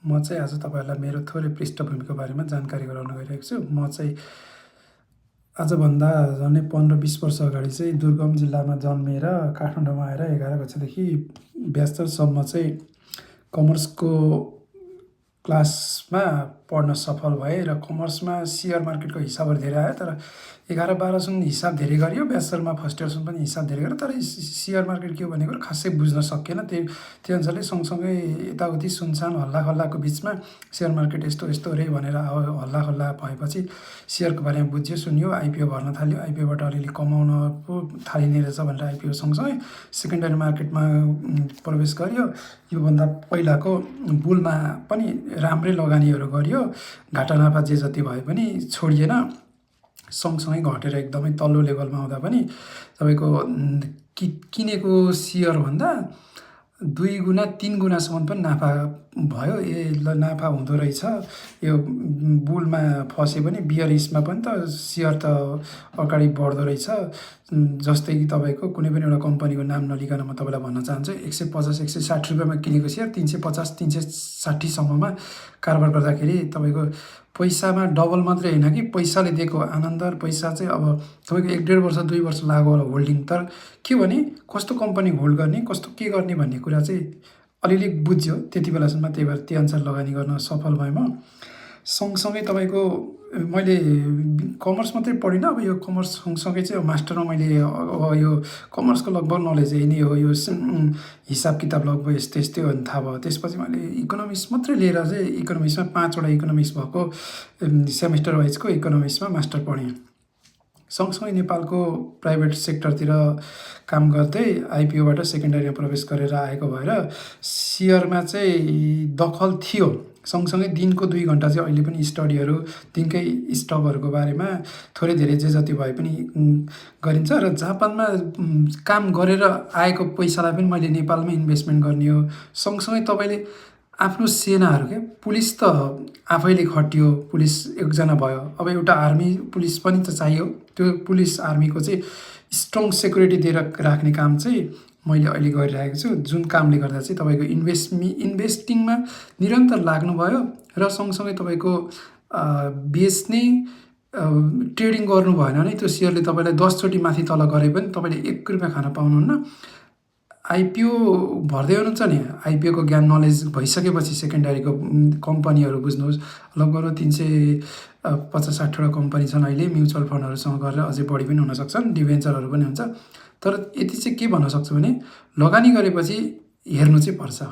म चाहिँ आज तपाईँहरूलाई मेरो थोरै पृष्ठभूमिको बारेमा जानकारी गराउन गइरहेको छु। म चाहिँ आजभन्दा झन्डै 15-20 वर्ष अगाडि चाहिँ दुर्गम जिल्लामा जन्मेर काठमाडौँमा आएर 11 कक्षादेखि ब्याचलरसम्म चाहिँ कमर्सको क्लासमा पढ्न सफल भएँ र कमर्समा सेयर मार्केटको हिसाबहरू धेरै आयो। तर 11-12सम्म हिसाब धेरै गरियो, ब्याचलरमा फर्स्ट इयरसम्म पनि हिसाब धेरै गर्यो, तर सेयर मार्केट के हो भन्ने कुरो खासै बुझ्न सकिएन। त्यही अनुसारले सँगसँगै यताउति सुनसान हल्लाखल्लाको बिचमा सेयर मार्केट यस्तो यस्तो रे भनेर हल्लाखल्ला भएपछि सेयरको बारेमा बुझ्यो, सुन्यो, आइपिओ भर्न थाल्यो। आइपिओबाट अलिअलि कमाउन पो थालिने रहेछ भनेर आइपिओ सँगसँगै सेकेन्डरी मार्केटमा प्रवेश गर्यो। योभन्दा पहिलाको बुलमा पनि राम्रै लगानीहरू गरियो, घाटा नाफा जे जति भए पनि छोडिएन। सँगसँगै घटेर एकदमै तल्लो लेभलमा आउँदा पनि तपाईँको किनेको सेयरभन्दा 2 गुणा 3 गुणासम्म पनि नाफा भयो। ल नाफा हुँदो रहेछ। यो बुलमा फसे पनि बियरिसमा पनि त सेयर त अगाडि बढ्दो रहेछ। जस्तै कि तपाईँको कुनै पनि एउटा कम्पनीको नाम नलिकन म तपाईँलाई भन्न चाहन्छु, 150-160 रुपियाँमा किनेको सेयर 350-360सम्ममा कारोबार गर्दाखेरि तपाईँको पैसामा डबल मात्रै होइन कि पैसाले दिएको आनन्द र पैसा चाहिँ अब तपाईँको 1-1.5 वर्ष 2 वर्ष लाग्यो होला होल्डिङ। तर के भने कस्तो कम्पनी होल्ड गर्ने, कस्तो के गर्ने भन्ने कुरा चाहिँ अलिअलि बुझ्यो त्यति बेलासम्म। त्यही भएर त्यही अनुसार लगानी गर्न सफल भएँ म। सँगसँगै तपाईँको मैले कमर्स मात्रै पढिनँ। अब यो कमर्स सँगसँगै चाहिँ मास्टरमा मैले अब यो कमर्सको लगभग नलेज यही नै हो। यो हिसाब किताब लगभग यस्तै यस्तै हो भने थाहा भयो। त्यसपछि मैले इकोनोमिक्स मात्रै लिएर चाहिँ इकोनोमिक्समा 5वटा इकोनोमिक्स भएको सेमेस्टर वाइजको इकोनोमिक्समा मास्टर पढेँ। सँगसँगै नेपालको प्राइभेट सेक्टरतिर काम गर्दै आइपिओबाट सेकेन्डरीमा प्रवेश गरेर आएको भएर सेयरमा चाहिँ दखल थियो। सँगसँगै दिनको 2 घन्टा चाहिँ अहिले पनि स्टडीहरू दिनकै स्टकहरूको बारेमा थोरै धेरै जे जति भए पनि गरिन्छ। र जापानमा काम गरेर आएको पैसालाई पनि मैले नेपालमै इन्भेस्टमेन्ट गर्ने हो। सँगसँगै तपाईँले आफ्नो सेनाहरू के पुलिस त आफैले खटियो, पुलिस एकजना भयो। अब एउटा आर्मी पुलिस पनि त चाहियो। त्यो पुलिस आर्मीको चाहिँ स्ट्रङ सेक्युरिटी दिएर राख्ने काम चाहिँ मैले अहिले गरिरहेको छु, जुन कामले गर्दा चाहिँ तपाईँको इन्भेस्टिङमा निरन्तर लाग्नुभयो र सँगसँगै तपाईँको बेच्ने ट्रेडिङ गर्नु भएन भने त्यो सेयरले तपाईँलाई 10 चोटि माथि तल गरे पनि तपाईँले 1 रुपियाँ खान पाउनुहुन्न। आइपिओ भर्दै हुनुहुन्छ नि, आइपिओको ज्ञान नलेज भइसकेपछि सेकेन्डरीको कम्पनीहरू बुझ्नुहोस्। लगभग 350-60वटा कम्पनी छन् अहिले। म्युचुअल फन्डहरूसँग गरेर अझै बढी पनि हुनसक्छन्, डिभेन्चरहरू पनि हुन्छ। तर यति चाहिँ के भन्न सक्छु भने लगानी गरेपछि हेर्नु चाहिँ पर्छ।